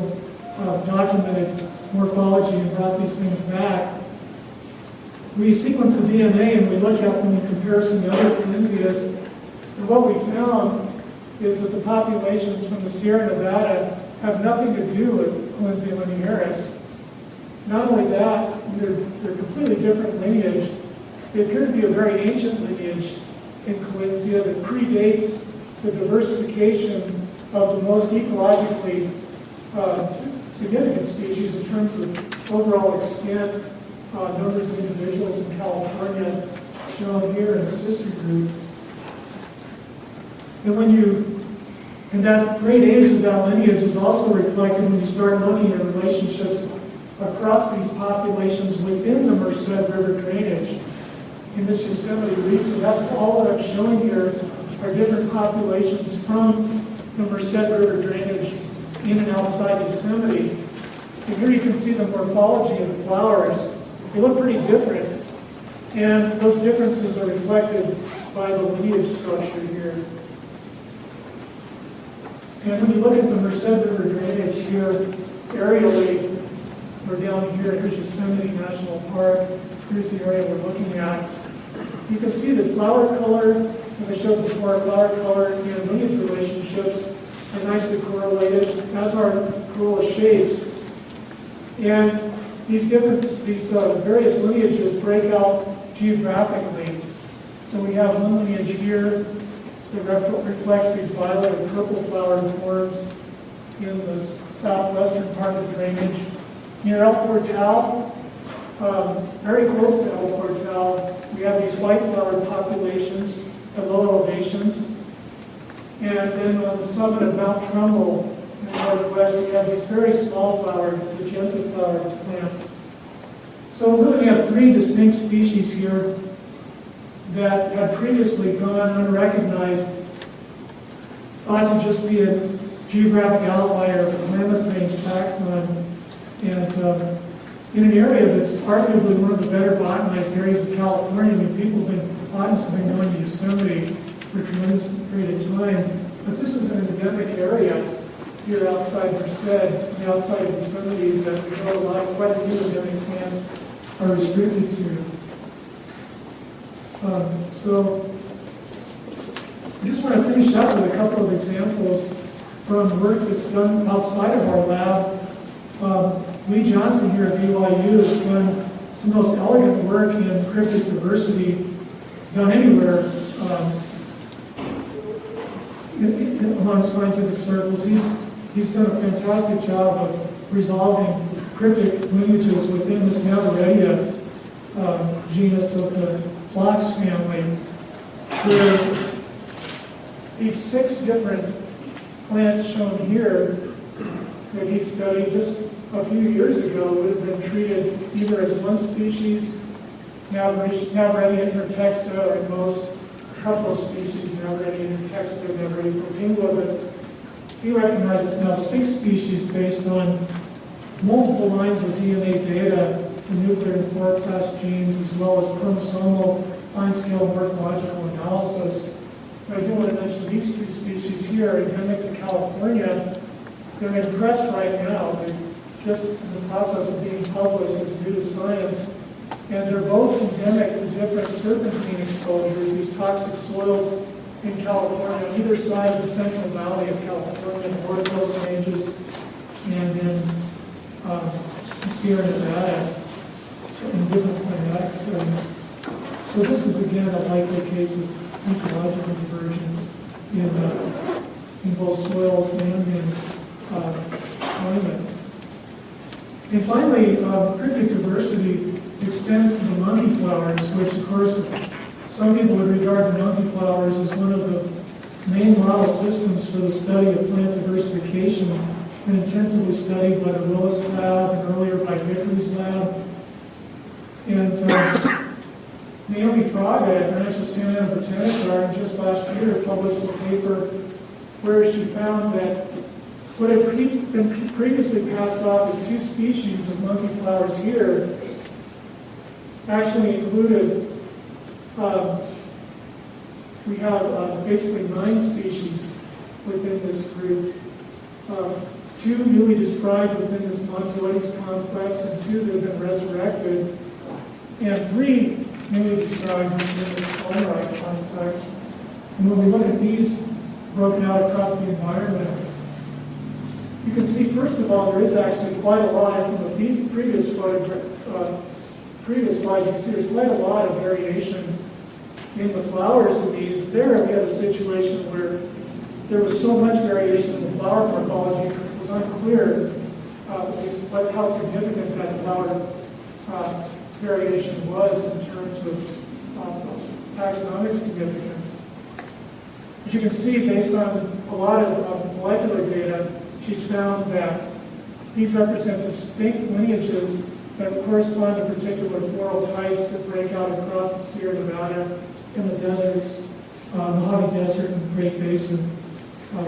documented morphology and brought these things back. We sequenced the DNA and we looked at them in comparison to other Colinzias, and what we found is that the populations from the Sierra Nevada have nothing to do with Colinzia linearis. Not only that, they're completely different lineage. They appear to be a very ancient lineage in Colinzia that predates the diversification of the most ecologically significant species in terms of overall extent, numbers of individuals in California, shown here in the sister group. And that great age of that lineage is also reflected when you start looking at relationships across these populations within the Merced River drainage in this Yosemite region. That's all that I'm showing here are different populations from the Merced River drainage in and outside Yosemite. And here you can see the morphology of the flowers. They look pretty different, and those differences are reflected by the lineage structure here. And when you look at the Merced River drainage here, aerially, we're down here, here's Yosemite National Park, here's the area we're looking at. You can see that flower color, as I showed before, flower color and lineage relationships are nicely correlated, as are corolla shapes. And these various lineages break out geographically. So we have one lineage here that reflects these violet and purple flowered forms in the southwestern part of the drainage. Near El Portal, very close to El Portal, we have these white flowered populations at low elevations. And then on the summit of Mount Trumbull in the northwest, we have these very small flowered, magenta flowered plants. So we're looking at three distinct species here that had previously gone unrecognized, thought to just be a geographic outlier of the Mammoth Range taxon, and in an area that's arguably one of the better botanized areas of California. I mean, botanists have been going to Yosemite for a tremendous period of time, but this is an endemic area here outside Merced, and outside of Yosemite, that we know quite a few endemic plants are restricted to. So I just want to finish up with a couple of examples from work that's done outside of our lab. Lee Johnson here at BYU has done some of the most elegant work in cryptic diversity done anywhere among scientific circles. He's done a fantastic job of resolving cryptic lineages within this Navarretia genus of the Phlox family, where these 6 different plants shown here that he studied just a few years ago would have been treated either as one species, Navarretia intertexta, or at most a couple of species, Navarretia intertexta, Navarretia propingua, but he recognizes now 6 species based on multiple lines of DNA data for nuclear and chloroplast genes, as well as chromosomal fine-scale morphological analysis. But I do want to mention these 2 species here are endemic to California. They're in press right now. They're just in the process of being published as new to science. And they're both endemic to different serpentine exposures, these toxic soils in California, on either side of the Central Valley of California, the North Coast ranges, and in Sierra Nevada, in different climatic settings. So this is again a likely case of ecological divergence in both soils and in climate. And finally, cryptic diversity extends to the monkey flowers, which of course some people would regard the monkey flowers as one of the main model systems for the study of plant diversification, and intensively studied by the Willis lab and earlier by Vickery's lab. And Naomi Fraga at Rancho Santa Ana Botanic Garden just last year published a paper where she found that what had been previously passed off as 2 species of monkey flowers here actually included we have basically 9 species within this group. 2 newly described within this Montoides complex, and 2 that have been resurrected, and 3 newly described within this Almorite complex. And when we look at these broken out across the environment, you can see, first of all, there is actually quite a lot from the previous slide. You can see there's quite a lot of variation in the flowers of these. There we have a situation where there was so much variation in the flower morphology, it was unclear how significant that flower variation was in terms of taxonomic significance. As you can see, based on a lot of molecular data, she's found that these represent distinct lineages that correspond to particular floral types that break out across the Sierra Nevada and the deserts, Mojave Desert and the Great Basin of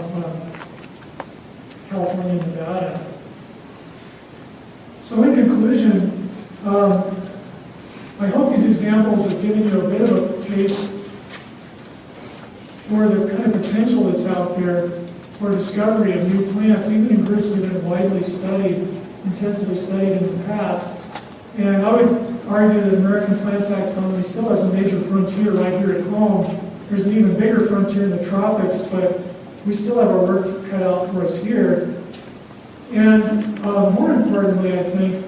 California and Nevada. So in conclusion, I hope these examples have given you a bit of a taste for the kind of potential that's out there for discovery of new plants, even in groups that have been widely studied, intensively studied in the past. And I would argue that American plant taxonomy still has a major frontier right here at home. There's an even bigger frontier in the tropics, but we still have our work cut out for us here. And more importantly, I think,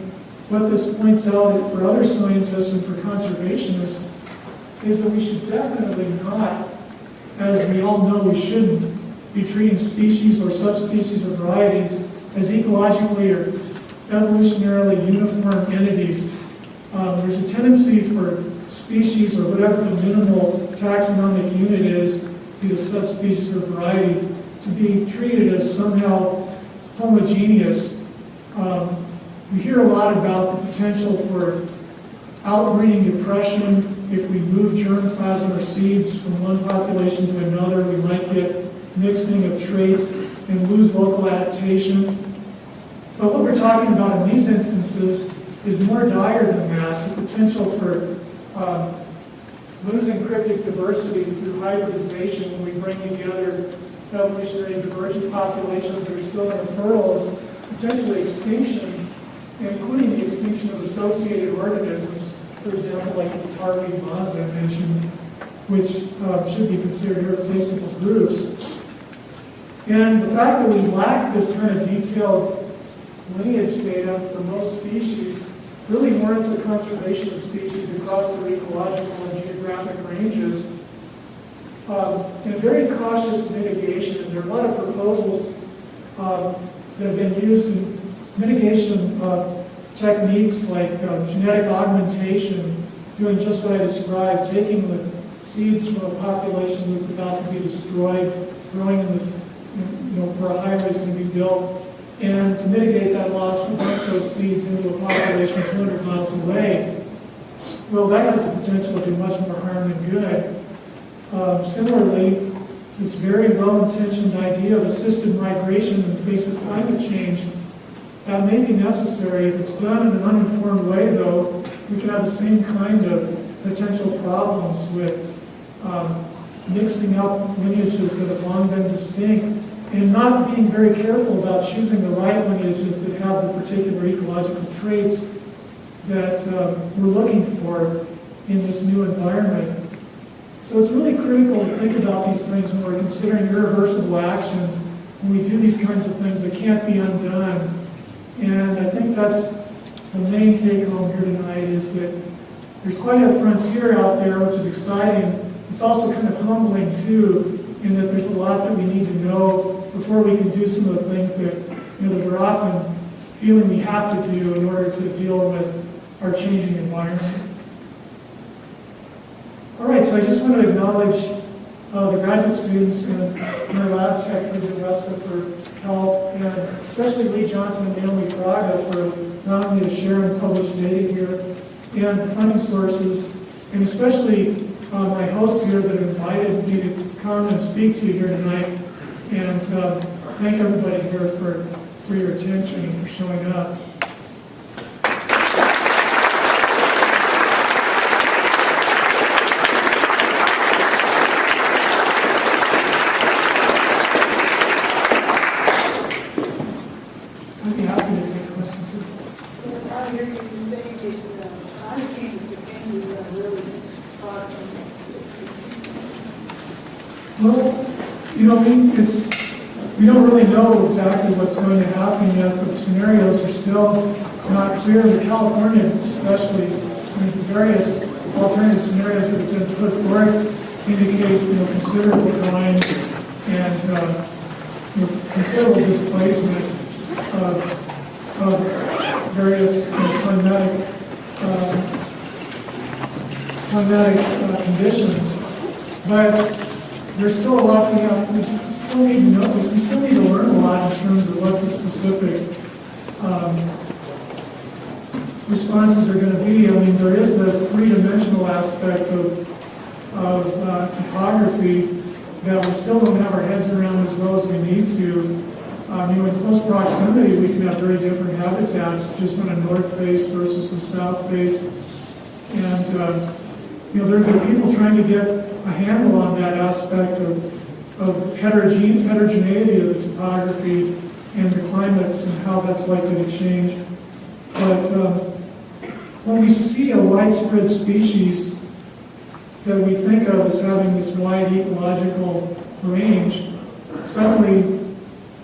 what this points out for other scientists and for conservationists is that we should definitely not, as we all know we shouldn't, be treating species or subspecies or varieties as ecologically or evolutionarily uniform entities. There's a tendency for species or whatever the minimal taxonomic unit is, be it a subspecies or variety, to be treated as somehow homogeneous. We hear a lot about the potential for outbreeding depression. If we move germplasm or seeds from one population to another, we might get mixing of traits and lose local adaptation. But what we're talking about in these instances is more dire than that, the potential for losing cryptic diversity through hybridization when we bring together evolutionary divergent populations that are still infertile, potentially extinction, including the extinction of associated organisms, for example, like the targeted Mazda I mentioned, which should be considered irreplaceable groups. And the fact that we lack this kind of detailed lineage data for most species really warrants the conservation of species across their ecological and geographic ranges. And very cautious mitigation. And there are a lot of proposals that have been used in mitigation techniques like genetic augmentation, doing just what I described, taking the seeds from a population that's about to be destroyed, growing in the, where a highway is going to be built, and to mitigate that loss, we plant those seeds into a population 200 miles away. Well, that has the potential to do much more harm than good. Similarly, this very well-intentioned idea of assisted migration in the face of climate change, that may be necessary. If it's done in an uninformed way, though, we can have the same kind of potential problems with mixing up lineages that have long been distinct and not being very careful about choosing the right lineages that have the particular ecological traits that we're looking for in this new environment. So it's really critical to think about these things when we're considering irreversible actions, when we do these kinds of things that can't be undone. And I think that's the main take home here tonight, is that there's quite a frontier out there, which is exciting. It's also kind of humbling, too, in that there's a lot that we need to know before we can do some of the things that, that we're often feeling we have to do in order to deal with our changing environment. All right, so I just want to acknowledge the graduate students and my lab tech for help, and especially Lee Johnson and Naomi Fraga for allowing me to share and publish data here, and the funding sources, and especially my hosts here that invited me to come and speak to you here tonight. And thank everybody here for your attention and for showing up. I hear you saying that climate change is the thing we're going to really cause some. Well, we don't really know exactly what's going to happen yet. The scenarios are still not clear. In California, especially, the various alternative scenarios that have been put forth indicate, considerable decline and considerable displacement of various climatic conditions. But there's still a lot we still need to know. We still need to learn a lot in terms of what the specific responses are going to be. I mean, there is the three-dimensional aspect of topography that we still don't have our heads around as well as we need to. In close proximity, we can have very different habitats just on a north face versus a south face. And, there are people trying to get a handle on that aspect of heterogeneity of the topography and the climates and how that's likely to change. But when we see a widespread species that we think of as having this wide ecological range, suddenly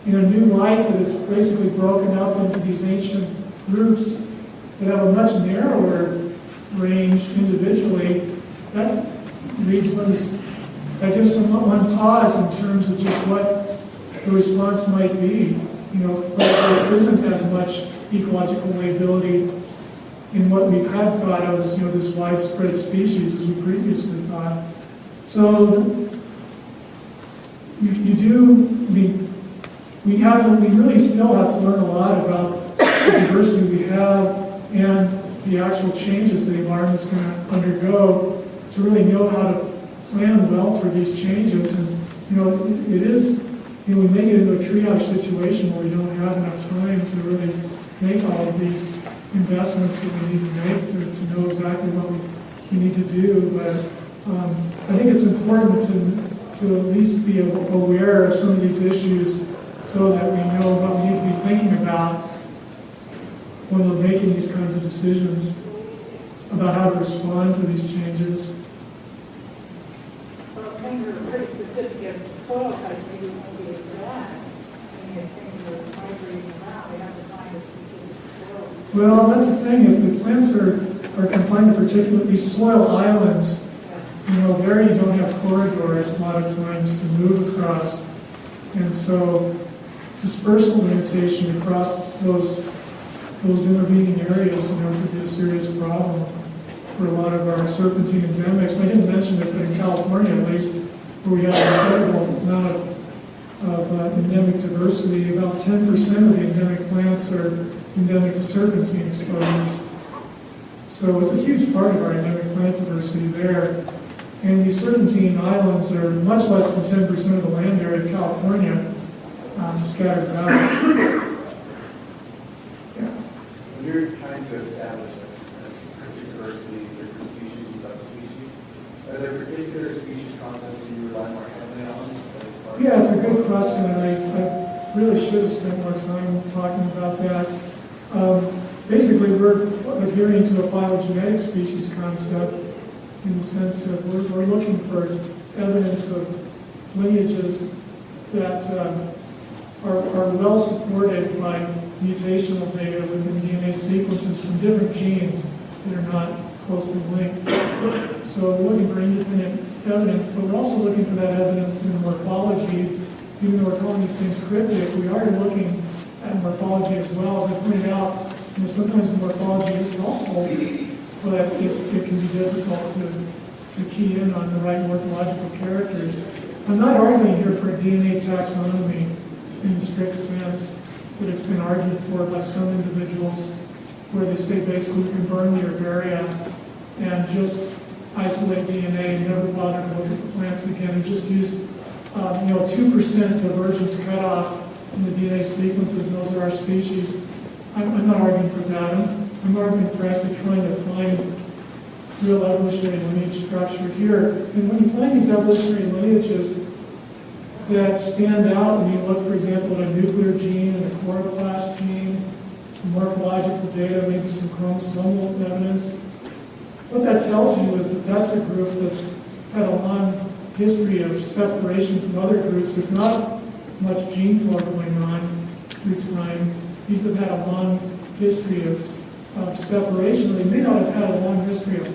in a new light that is basically broken up into these ancient groups that have a much narrower range individually, that leads one pause in terms of just what the response might be. But there isn't as much ecological variability in what we had thought of as this widespread species as we previously thought. So we really still have to learn a lot about the diversity we have and the actual changes the environment's going to undergo to really know how to plan well for these changes. And it is, we may get into a triage situation where we don't have enough time to really make all of these investments that we need to make to know exactly what we need to do. But I think it's important to at least be aware of some of these issues so that we know what we need to be thinking about when we're making these kinds of decisions about how to respond to these changes. So things are pretty specific as to soil type, maybe it won't be as bad. I mean, if things are migrating around, they have to find a specific soil. Well, that's the thing. If the plants are confined to particularly soil islands, there you don't have corridors a lot of times to move across. And so dispersal limitation across those intervening areas, could be a serious problem for a lot of our serpentine endemics. I didn't mention it, but in California at least, where we have an incredible amount of endemic diversity, about 10% of the endemic plants are endemic to serpentine exposures. So it's a huge part of our endemic plant diversity there. And these serpentine islands are much less than 10% of the land area of California, scattered about. Yeah. When you're trying to establish cryptic diversity, different species and subspecies, are there particular species concepts you rely more heavily on? Yeah, it's a good question, and I really should have spent more time talking about that. Basically, we're adhering to a phylogenetic species concept in the sense that we're looking for evidence of lineages that are well supported by mutational data within DNA sequences from different genes that are not closely linked. So we're looking for independent evidence, but we're also looking for that evidence in morphology. Even though we're calling these things cryptic, we are looking at morphology as well. As I pointed out, sometimes morphology is helpful, but it can be difficult to key in on the right morphological characters. I'm not arguing here for a DNA taxonomy in the strict sense that it's been argued for by some individuals, where they say basically you can burn the herbaria and just isolate DNA and never bother to look at the plants again and just use 2% divergence cutoff in the DNA sequences, and those are our species. I'm not arguing for that. I'm arguing for actually trying to find real evolutionary lineage structure here. And when you find these evolutionary lineages that stand out, when you look, for example, at a nuclear gene and a chloroplast gene, some morphological data, maybe some chromosomal evidence. What that tells you is that that's a group that's had a long history of separation from other groups. There's not much gene flow going on through time. These have had a long history of separation. They may not have had a long history of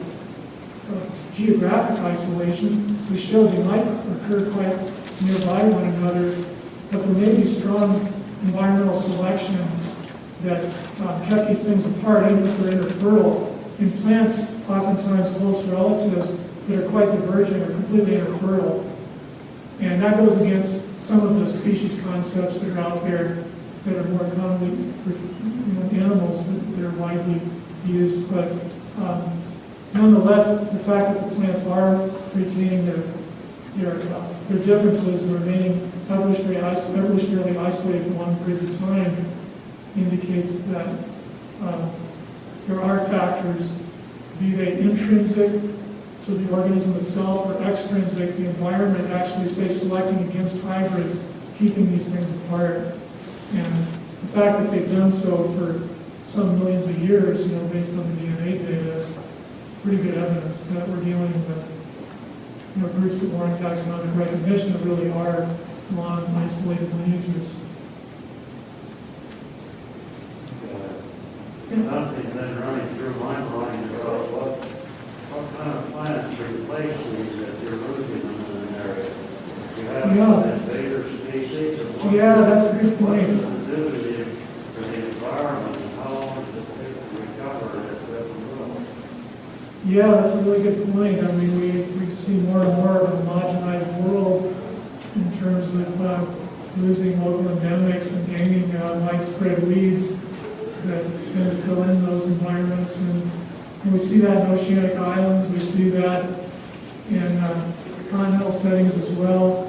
geographic isolation. We showed they might occur quite nearby one another, but there may be strong environmental selection that's kept these things apart, even if they're interfertile. In plants, oftentimes close relatives that are quite divergent are completely interfertile. And that goes against some of the species concepts that are out there that are more commonly animals that are widely used. But nonetheless, the fact that the plants are retaining their differences and remaining evolutionarily isolated for long periods of time indicates that there are factors, be they intrinsic to the organism itself or extrinsic, the environment actually, say, selecting against hybrids, keeping these things apart. And the fact that they've done so for some millions of years, based on the DNA data, is pretty good evidence that we're dealing with groups that warrant taxonomic recognition that really are long isolated lineages. Nothing been running through my mind about what kind of plants replace these that you're losing in an area. You have an invader species. Yeah, that's a good What point. does it do to the environment, and how long does it take to recover it? Yeah, that's a really good point. I mean, we see more and more of a homogenized world in terms of losing local endemics and gaining widespread weeds that tend to fill in those environments. And we see that in oceanic islands. We see that in continental settings as well.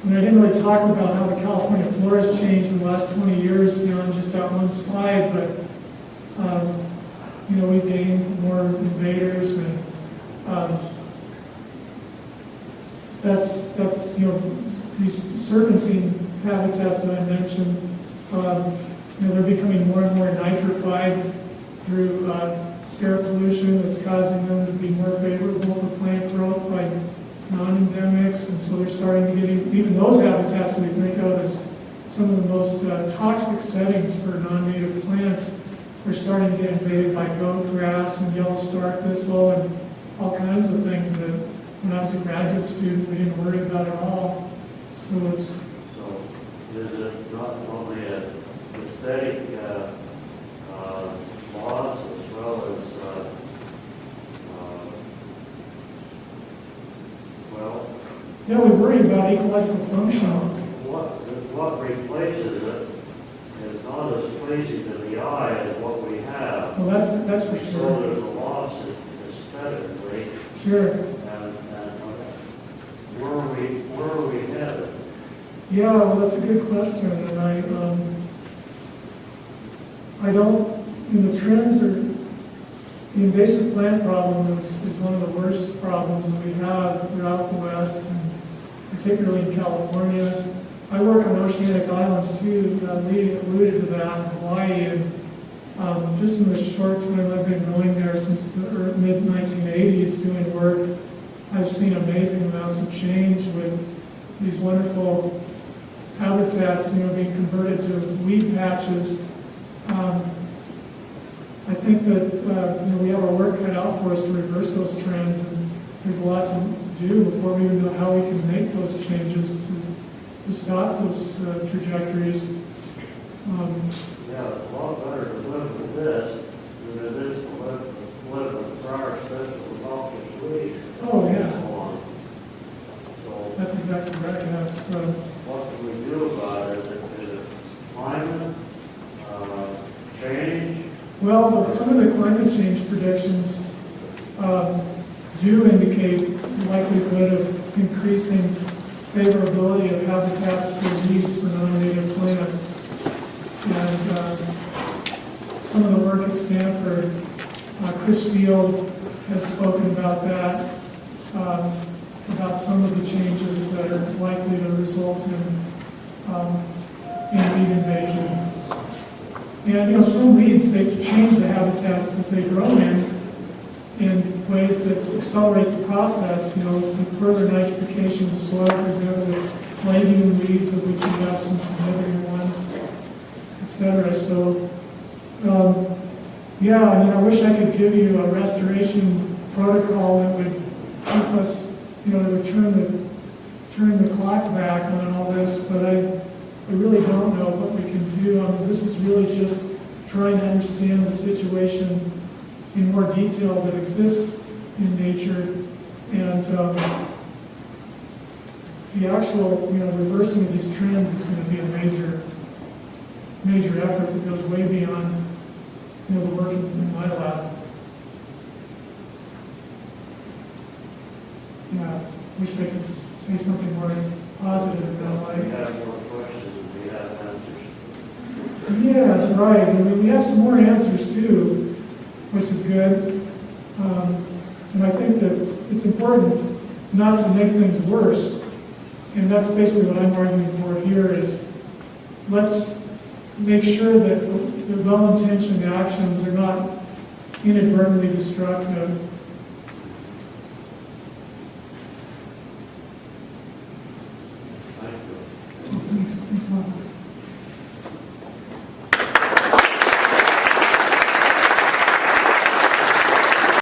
I mean, I didn't really talk about how the California flora has changed in the last 20 years beyond just that one slide, but we've gained more invaders, and that's these serpentine habitats that I mentioned. They're becoming more and more nitrified through air pollution that's causing them to be more favorable for plant growth by non-endemics, and so they're starting to get even those habitats that we think of as some of the most toxic settings for non-native plants. We're starting to get invaded by goat grass and yellow star thistle and all kinds of things that when I was a graduate student we didn't worry about at all. So is it not only an aesthetic loss as well as yeah, we worry about ecological function. what replaces it is not as pleasing to the eye as what we have. Well, that's for So sure. there's a loss aesthetically. Sure. And where are we headed? Yeah, well, that's a good question, and I don't. The trends are. The invasive plant problem is one of the worst problems that we have throughout the West, and particularly in California. I work on oceanic islands too. Lee alluded to that in Hawaii, and just in the short time I've been going there since the mid-1980s doing work, I've seen amazing amounts of change with these wonderful habitats, being converted to weed patches. I think that we have our work cut out for us to reverse those trends, and there's a lot to do before we even know how we can make those changes to stop those trajectories. Yeah, it's a lot better to live with this than it is to live with prior special adopted weeds. Oh, yeah. So That's exactly right. That's, what can we do about it? Is it climate change? well, some of the climate change predictions do indicate the likelihood of increasing favorability of habitats for weeds for non-native plants. And some of the work at Stanford, Chris Field has spoken about that, about some of the changes that are likely to result in weed invasion. And, you know, some weeds, they change the habitats that they grow in ways that accelerate the process, you know, with further nitrification of the soil, for example, the plaguing weeds, of which we have some significant ones, et cetera. So, yeah, I mean, I wish I could give you a restoration protocol that would keep us, you know, that would turn the clock back on all this, but I really don't know what we can do. I mean, this is really just trying to understand the situation in more detail that exists in nature, and the actual, you know, reversing of these trends is going to be a major effort that goes way beyond, you know, the work in my lab. Yeah, wish I could say something more positive about We life. have more questions than we have answers. Yeah, that's right. I mean, we have some more answers too, which is good. And I think that it's important not to make things worse. And that's basically what I'm arguing for here is let's make sure that the well-intentioned actions are not inadvertently destructive. Thank you. Thanks a lot.